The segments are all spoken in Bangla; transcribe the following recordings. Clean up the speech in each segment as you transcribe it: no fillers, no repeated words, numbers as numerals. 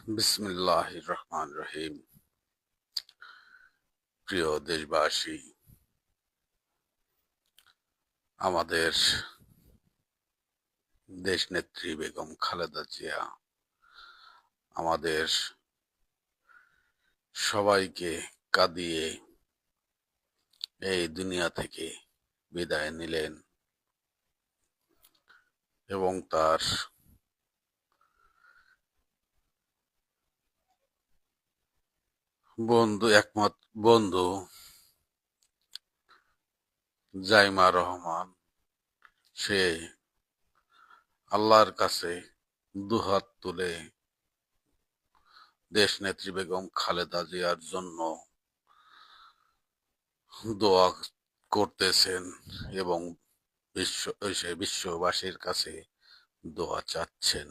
বিসমিল্লাহির রহমান রহিম। প্রিয় দেশবাসী, আমাদের দেশনেত্রী বেগম খালেদা জিয়া আমাদের সবাইকে কাঁদিয়ে এই দুনিয়া থেকে বিদায় নিলেন এবং তার একমাত্র বন্ধু জাইমা রহমান, সে আল্লাহর কাছে দুহাত তুলে দেশনেত্রী বেগম খালেদা জিয়ার জন্য দোয়া করতেছেন এবং বিশ্ববাসীর কাছে দোয়া চাচ্ছেন।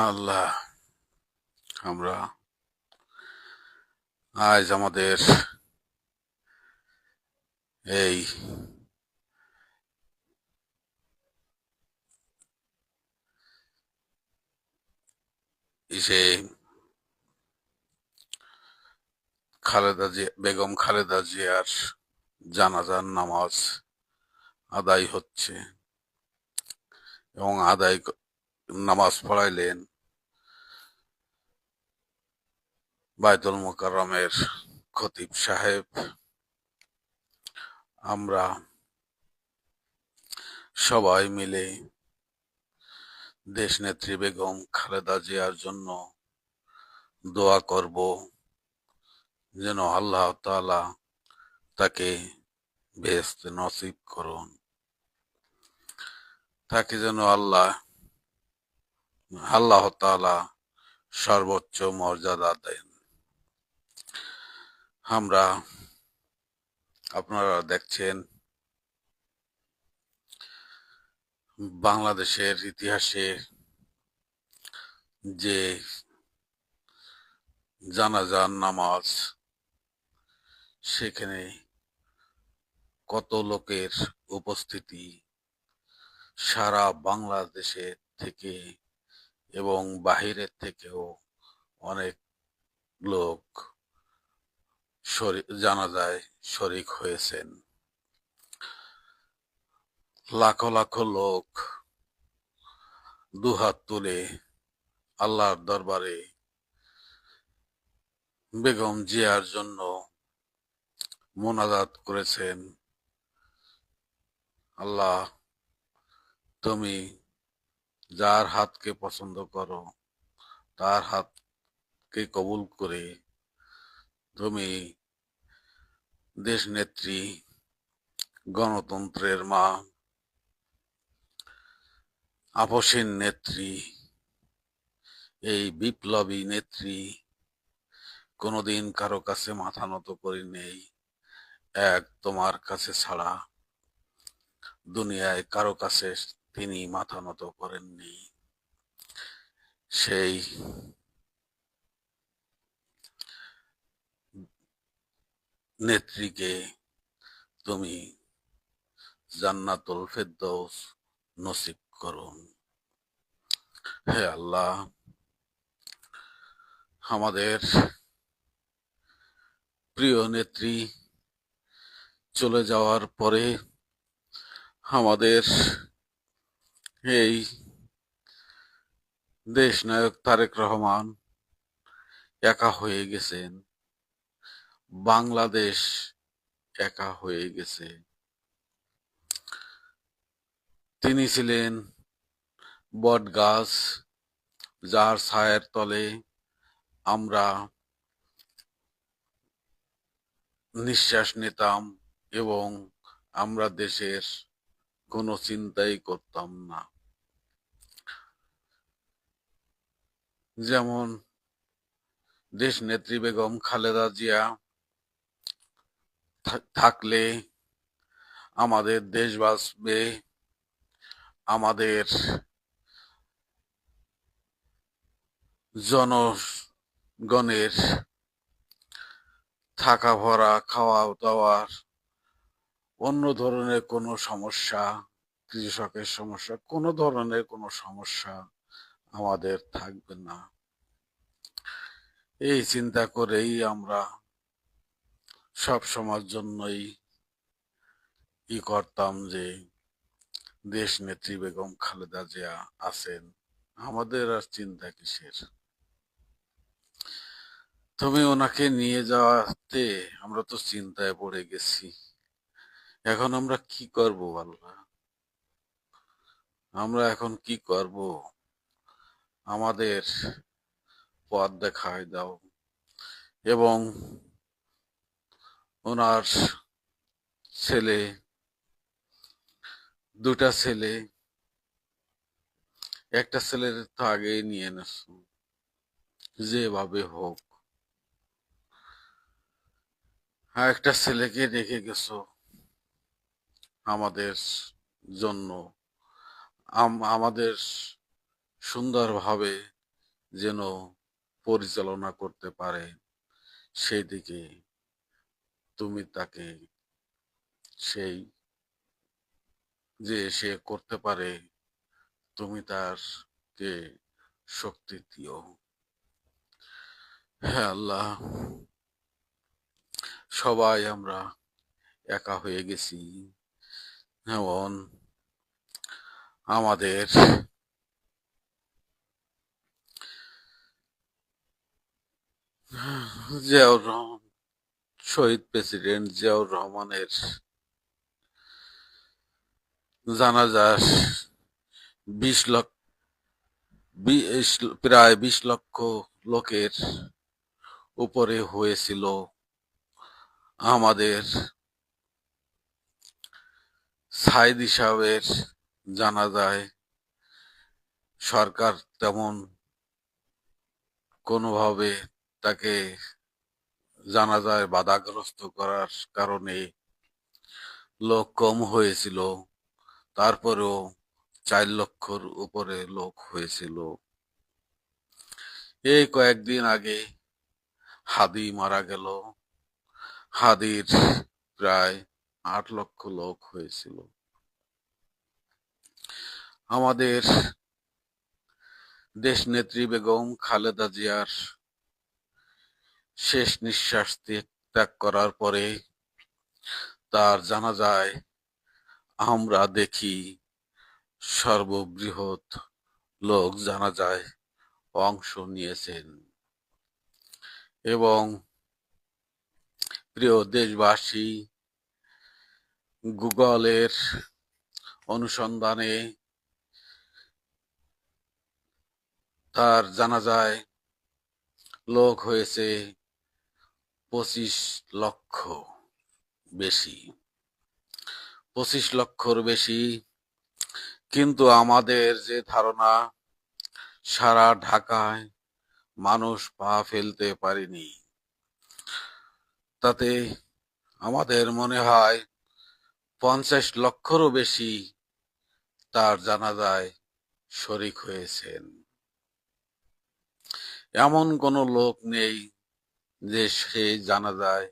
আল্লাহ, আমরা আজ আমাদের এই সে বেগম খালেদা জিয়ার জানাজার নামাজ আদায় হচ্ছে এবং নামাজ পড়াইলেন বায়তুল মোকাররমের খতিব সাহেব। আমরা সবাই মিলে দেশনেত্রী বেগম খালেদা জিয়ার জন্য দোয়া করব, যেন আল্লাহ তাআলা তাকে বেহেশত নসিব করুন, তাকে যেন আল্লাহ তাআলা সর্বোচ্চ মর্যাদা দেন। আপনারা দেখছেন বাংলাদেশের ইতিহাসে যে জানাজার নামাজ, সেখানে কত লোকের উপস্থিতি, সারা বাংলাদেশে থেকে এবং বাহিরের থেকেও অনেক লোক জানাজায় শরীক হয়েছেন। লাখো লাখো লোক দুহাত তুলে আল্লাহর দরবারে বেগম জিয়ার জন্য মোনাজাত করেছেন। আল্লাহ, তুমি যার হাতকে পছন্দ করো তার হাতকে কবুল করে তুমি দেশনেত্রী, গণতন্ত্রের মা, আপসীন নেত্রী, এই বিপ্লবী নেত্রী কোনোদিন কারো কাছে মাথা নত করি নেই, এক তোমার কাছে ছাড়া দুনিয়ায় কারো কাছে তিনি মাথা নত করেননি। সেই নেত্রীকে তুমি জান্নাতুল ফেরদৌস নসিব করুন। হে আল্লাহ, আমাদের প্রিয় নেত্রী চলে যাওয়ার পরে আমাদের এই দেশ নায়ক তারেক রহমান একা হয়ে গেছেন, বাংলাদেশ একা হয়ে গেছে। তিনি ছিলেন বট গাছ, যার ছায়ার তলে আমরা নিঃশ্বাস নিতাম এবং আমরা দেশের কোনো চিন্তাই করতাম না। যেমন দেশ নেত্রী বেগম খালেদা জিয়া থাকলে আমাদের দেশ বাঁচবে, আমাদের জনগণের থাকা ভরা, খাওয়া দাওয়ার, অন্য ধরনের কোনো সমস্যা কৃষকের সমস্যা, কোনো ধরনের কোনো সমস্যা আমাদের থাকবে না। এই চিন্তা করেই আমরা সব সময়ের জন্যই করতাম যে দেশ নেত্রী বেগম খালেদা জিয়া আছেন, আমাদের আর চিন্তা কিসের। তুমি ওনাকে নিয়ে যাওয়াতে আমরা তো চিন্তায় পড়ে গেছি। এখন আমরা কি করব আল্লাহ? আমরা এখন কি করব? আমাদের পথ দেখায় দাও। এবং ওনার ছেলে, দুটা ছেলে, একটা ছেলের তো আগেই নিয়ে এনেছো, যেভাবে হোক। আর একটা ছেলেকে রেখে গেছো আমাদের জন্য, আমাদের সুন্দরভাবে যেন পরিচালনা করতে পারে, সেদিকে তুমি তাকে, সেই যে সে করতে পারে, তুমি তারকে শক্তি দিও। হ্যাঁ আল্লাহ, সবাই আমরা একা হয়ে গেছি। যেমন আমাদের জিয়াউর রহমান, শহীদ প্রেসিডেন্ট জিয়াউর রহমানের জানাজা 20 লক্ষ, প্রায় 20 লক্ষ লোকের উপরে হয়েছিল। আমাদের সাইদি সাহেবের জানাজায় সরকার তেমন কোনোভাবে তাকে জানাজায় বাধাগ্রস্ত করার কারণে লোক কম হয়েছিল। তারপরেও 4 লক্ষর উপরে লোক হয়েছিল। এই কয়েকদিন আগে হাদি মারা গেল, হাদির প্রায় 8 লক্ষ লোক হয়েছিল। আমাদের দেশনেত্রী বেগম খালেদা জিয়ার শেষ নিঃশ্বাস ত্যাগ করার পরে তার জানাজায় আমরা দেখি সর্ববৃহৎ লোক জানাজায় অংশ নিয়েছেন। এবং প্রিয় দেশবাসী, গুগলের অনুসন্ধানে তার জানাজায় লোক হয়েছে 25 লক্ষ বেশি, 25 লক্ষর বেশি। কিন্তু আমাদের যে ধারণা, সারা ঢাকায় মানুষ পা ফেলতে পারেনি, তাতে আমাদের মনে হয় 50 লক্ষরও বেশি তার জানাজায় শরিক হয়েছেন। এমন কোনো লোক নেই যে সে জানাজায়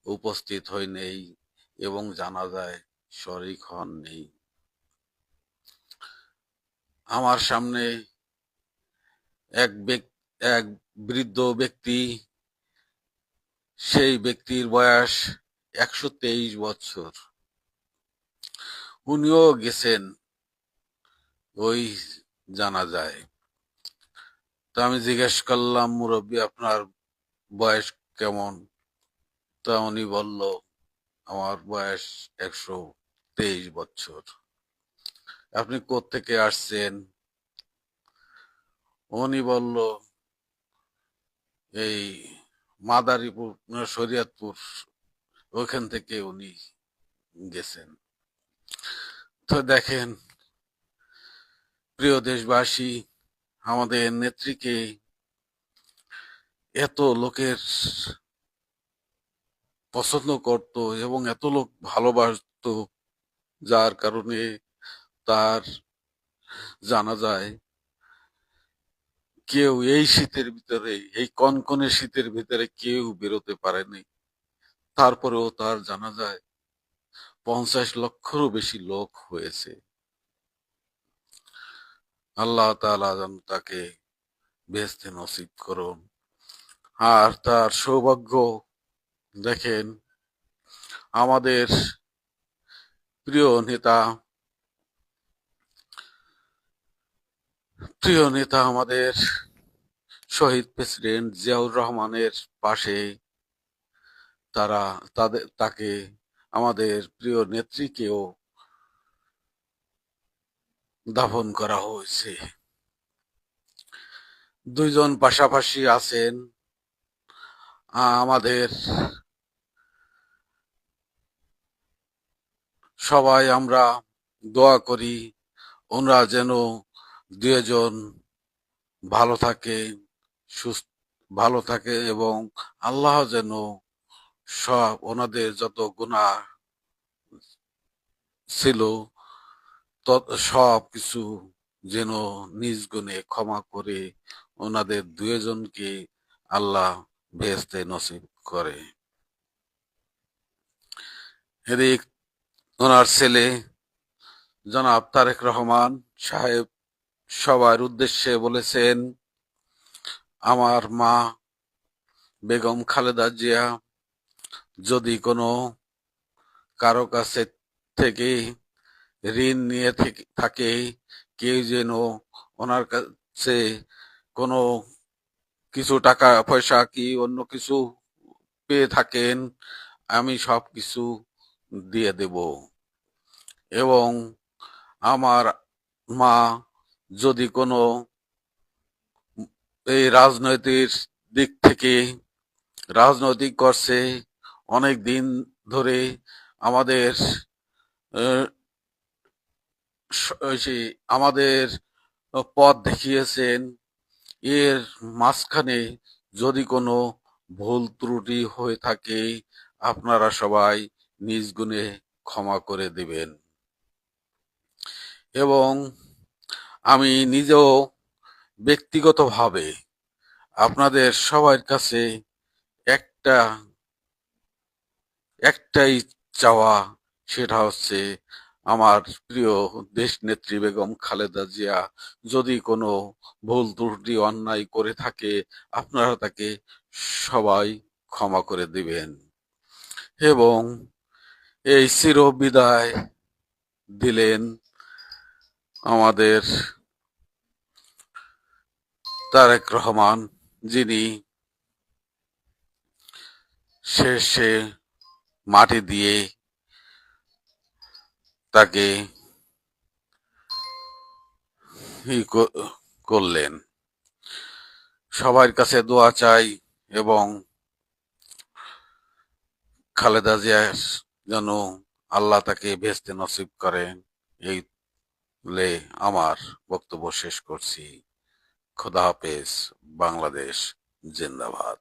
উপস্থিত হয় নেই এবং জানাজায় শরিক হন নেই। আমার সামনে এক বৃদ্ধ ব্যক্তি, সেই ব্যক্তির বয়স 123 বছর, উনিও গেছেন ওই জানাজায়। তো আমি জিজ্ঞেস করলাম, মুরব্বী আপনার বয়স কেমন? তা উনি বলল, আমার বয়স 123 বছর। আপনি কোত্থেকে আসছেন? উনি বলল, এই মাদারীপুর, শরীয়তপুর, ওখান থেকে উনি গেছেন। তো দেখেন প্রিয় দেশবাসী, আমাদের নেত্রীকে এত লোকের পছন্দ করত এবং এত লোক ভালোবাসত, যার কারণে তার জানাজায় কেউ এই শীতের ভিতরে, এই কনকনে শীতের ভিতরে কেউ বেরোতে পারেনি। তারপরেও তার জানাজায় 50 লক্ষেরও বেশি লোক হয়েছে। আল্লাহ তাআলা যেন তাকে বেহেশতে নসিব করুন। আর তার সৌভাগ্য দেখেন, আমাদের প্রিয় নেতা আমাদের শহীদ প্রেসিডেন্ট জিয়াউর রহমানের পাশে তাকে আমাদের প্রিয় নেত্রীকেও দাফন করা হয়েছে। দুইজন পাশাপাশি আছেন। আমাদের সবাই আমরা দোয়া করি ওনারা যেন দুজন ভালো থাকে এবং আল্লাহ যেন সব ওনাদের যত গুনাহ ছিল সব কিছু যেন নিজ গুণে ক্ষমা করে ওনাদের দুজনকে আল্লাহ বেহেশতে নসিব করে। এদিক ওনার ছেলে জনাব তারেক রহমান সাহেব সবার উদ্দেশ্যে বলেছেন, আমার মা বেগম খালেদা জিয়া যদি কোনো কারো কাছে থেকে ঋণ নিয়ে থাকে, কেউ যেন ওনার কাছে কোনো কিছু টাকা পয়সা কি অন্য কিছু পেয়ে থাকেন, আমি সব কিছু দিয়ে দেব। এবং আমার মা যদি কোনো এই দিক থেকে রাজনৈতিক করছে, অনেক দিন ধরে আমাদের আমাদের পথ দেখিয়েছেন, এর মাঝখানে যদি কোনো ভুল ত্রুটি হয়ে থাকে আপনারা সবাই নিজ গুণে ক্ষমা করে দিবেন। এবং আমি নিজেও ব্যক্তিগতভাবে আপনাদের সবার কাছে একটাই চাওয়া, সেটা হচ্ছে আমার প্রিয় দেশনেত্রী বেগম খালেদা জিয়া যদি কোনো ভুল ত্রুটি অন্যায় করে থাকে আপনারা তাকে সবাই ক্ষমা করে দিবেন। এবং এই চির বিদায় দিলেন আমাদের তারেক রহমান, যিনি শেষে মাটি দিয়ে তাকে করলেন। সবার কাছে দোয়া চাই এবং খালেদা জিয়া যেন আল্লাহ তাকে বেহেশতে নসিব করেন, এই বলে আমার বক্তব্য শেষ করছি। খোদা হাফেজ। বাংলাদেশ জিন্দাবাদ।